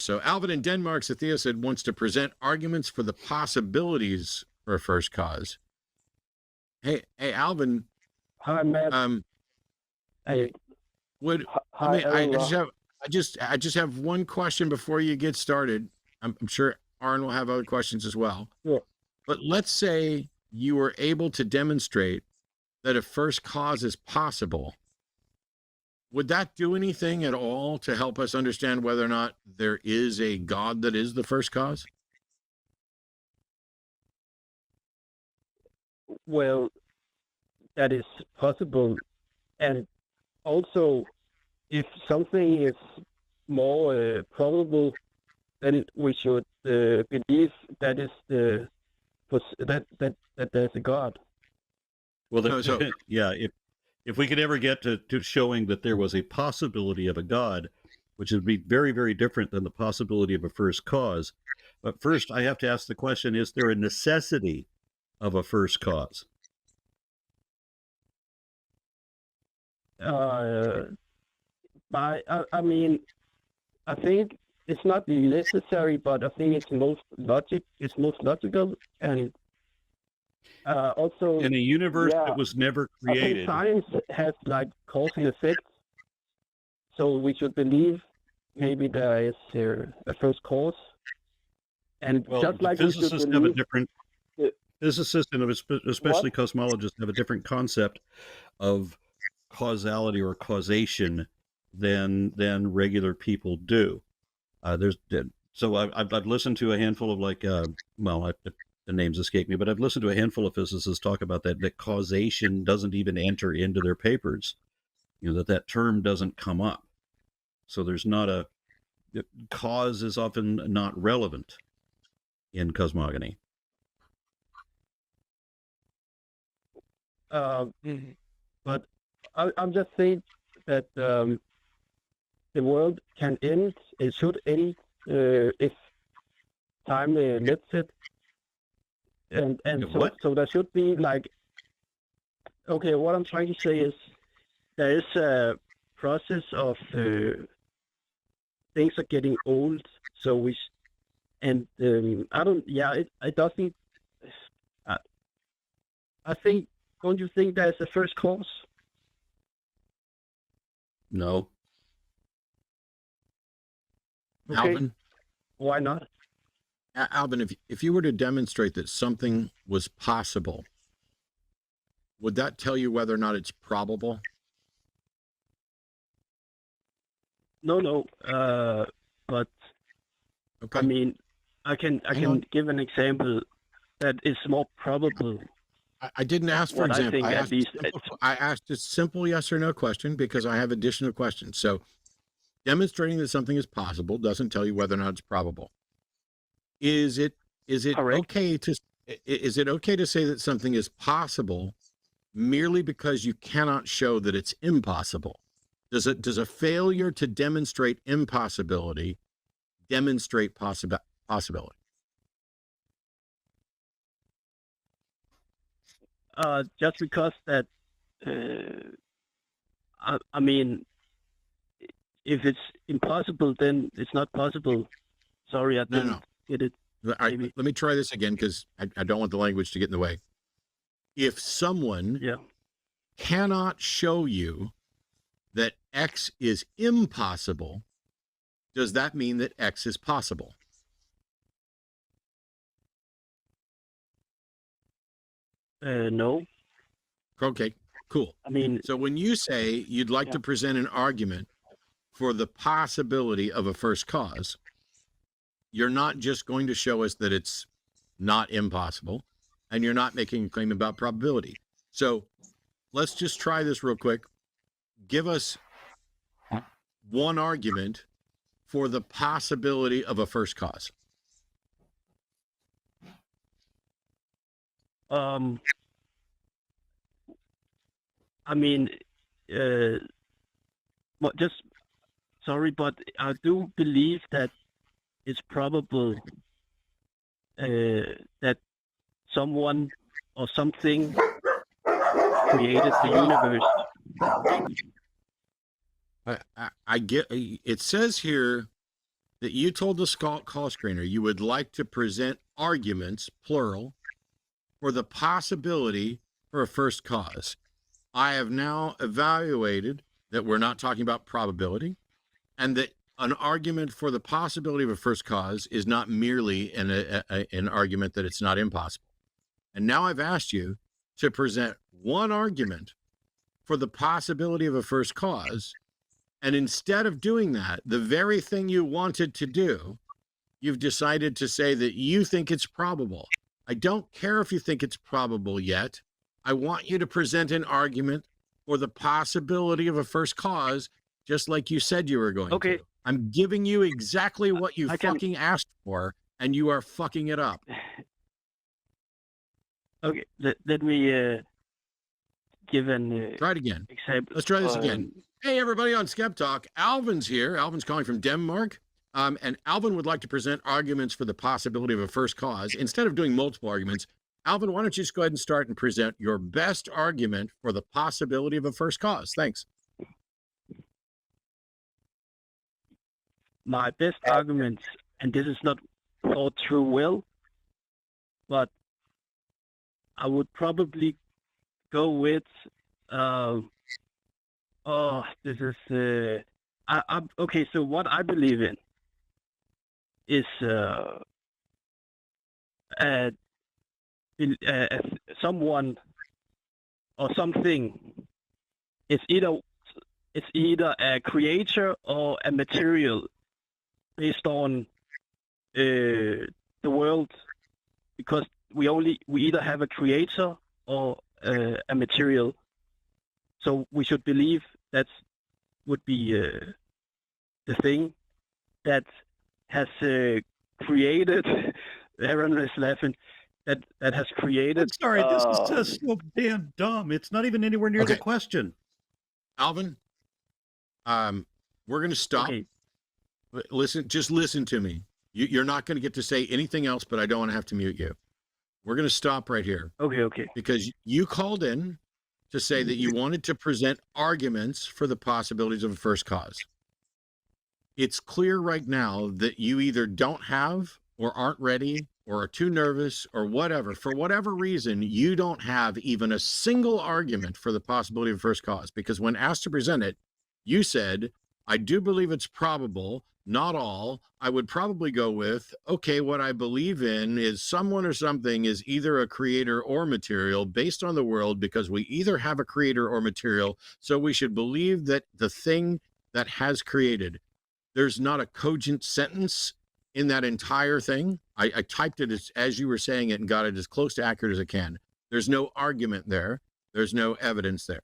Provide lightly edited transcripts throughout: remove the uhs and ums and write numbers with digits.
So Alvin in Denmark's a theist that wants to present arguments for the possibilities for a first cause. Hey, Alvin. Hi, Matt. Hey. Hi, I just have one question before you get started. I'm sure Aron will have other questions as well. Yeah. But let's say you were able to demonstrate that a first cause is possible. Would that do anything at all to help us understand whether or not there is a God that is the first cause? Well, that is possible. And also, if something is more probable, then we should believe that is that there's a God. Well, yeah, if we could ever get to showing that there was a possibility of a God, which would be very, very different than the possibility of a first cause. But first, I have to ask the question, is there a necessity of a first cause? I mean, I think it's not necessary, but I think it's most logical, and also in a universe that was never created. I think science has like cause and effect, so we should believe maybe there is a first cause, and just like physicists have a different. Physicists and especially cosmologists have a different concept of causality or causation than regular people do. So I've listened to a handful of the names escape me, but I've listened to a handful of physicists talk about that causation doesn't even enter into their papers. That term doesn't come up. So there's not cause is often not relevant in cosmogony. But I'm just saying that the world can end. It should end if time lets it. And so there should be like. Okay, what I'm trying to say is there is a process of things are getting old. So I don't. Yeah, it doesn't. I think. Don't you think that's the first cause? No. Okay. Alvin? Why not? Alvin, if you were to demonstrate that something was possible, would that tell you whether or not it's probable? No. But okay. I mean, I can give an example that is more probable. I didn't ask for example. I asked a simple yes or no question because I have additional questions. So demonstrating that something is possible doesn't tell you whether or not it's probable. Is it okay to say that something is possible merely because you cannot show that it's impossible? Does a failure to demonstrate impossibility demonstrate possibility? Just because that, I mean, if it's impossible, then it's not possible. Sorry, I didn't get it. Let me try this again because I don't want the language to get in the way. If someone cannot show you that X is impossible, does that mean that X is possible? No. Okay, cool. I mean, so when you say you'd like to present an argument for the possibility of a first cause, you're not just going to show us that it's not impossible, and you're not making a claim about probability. So let's just try this real quick. Give us one argument for the possibility of a first cause. I mean, sorry, but I do believe that it's probable that someone or something created the universe. I get it says here that you told the call screener you would like to present arguments, plural, for the possibility for a first cause. I have now evaluated that we're not talking about probability, and that an argument for the possibility of a first cause is not merely an argument that it's not impossible. And now I've asked you to present one argument for the possibility of a first cause. And instead of doing that, the very thing you wanted to do, you've decided to say that you think it's probable. I don't care if you think it's probable yet. I want you to present an argument for the possibility of a first cause, just like you said you were going to. I'm giving you exactly what you fucking asked for, and you are fucking it up. Okay, let me give an try it again. Example. Let's try this again. Hey, everybody on Skep Talk. Alvin's here. Alvin's calling from Denmark. And Alvin would like to present arguments for the possibility of a first cause. Instead of doing multiple arguments, Alvin, why don't you just go ahead and start and present your best argument for the possibility of a first cause? Thanks. My best argument, and this is not thought through well, but I would probably go with, this is, okay, so what I believe in is someone or something is either a creator or a material based on the world, because we either have a creator or a material. So we should believe that would be the thing that has created. Aron is laughing. That has created. I'm sorry, this is just so damn dumb. It's not even anywhere near the question. Alvin, we're going to stop. Okay. Just listen to me. You're not going to get to say anything else, but I don't want to have to mute you. We're going to stop right here. Okay. Because you called in to say that you wanted to present arguments for the possibilities of a first cause. It's clear right now that you either don't have or aren't ready or are too nervous or whatever. For whatever reason, you don't have even a single argument for the possibility of a first cause, because when asked to present it, you said, I do believe it's probable, not all. I would probably go with, okay, what I believe in is someone or something is either a creator or material based on the world, because we either have a creator or material, so we should believe that the thing that has created. There's not a cogent sentence in that entire thing. I typed it as you were saying it and got it as close to accurate as I can. There's no argument there. There's no evidence there.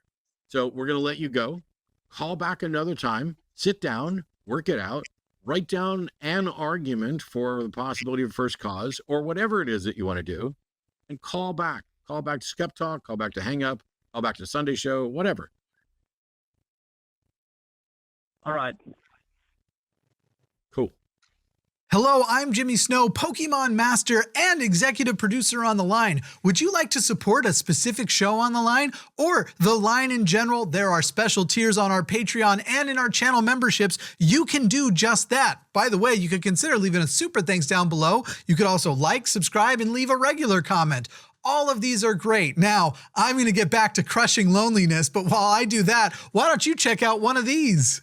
So we're going to let you go. Call back another time. Sit down, work it out, write down an argument for the possibility of first cause or whatever it is that you want to do, and call back. Call back to Skep Talk, call back to Hang Up, call back to Sunday Show, whatever. All right. Cool. Hello, I'm Jimmy Snow, Pokemon Master and executive producer on The Line. Would you like to support a specific show on The Line or The Line in general? There are special tiers on our Patreon and in our channel memberships. You can do just that. By the way, you could consider leaving a super thanks down below. You could also like, subscribe, and leave a regular comment. All of these are great. Now, I'm going to get back to crushing loneliness, but while I do that, why don't you check out one of these?